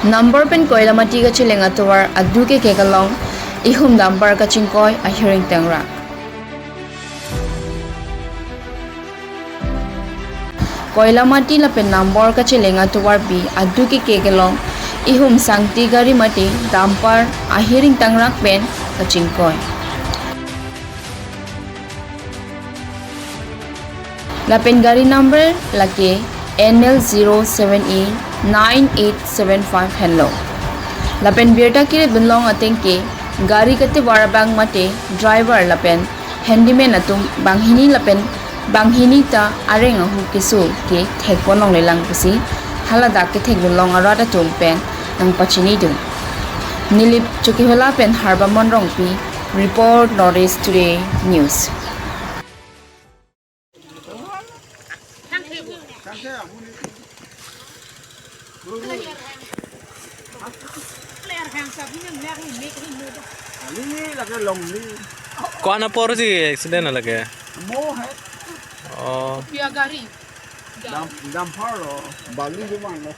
Number pen koila mati ka chilenga tuwar adu ke kekalong ihum number kachingkoi ahir ingtangrak. Koila mati la pen number ka chilenga tuwar bi adu ke kekalong ihum sangti gari mati dampar ahir ingtangrak pen kachingkoi. La pen gari number lake NL07E9875 hello. Lapen birta kire binlong atengke gari kate warabang mate driver lapen handyman atum banghini lapen banghini ta areng ahu kisu ke thekponong lelang pusi halada ke thek binlong arada tum pen nang pachini dum. Nilip chukihela pen harba monrong pi report Northeast Today News. कौन पर जी accident लगे Gari. Dampar baling di mana?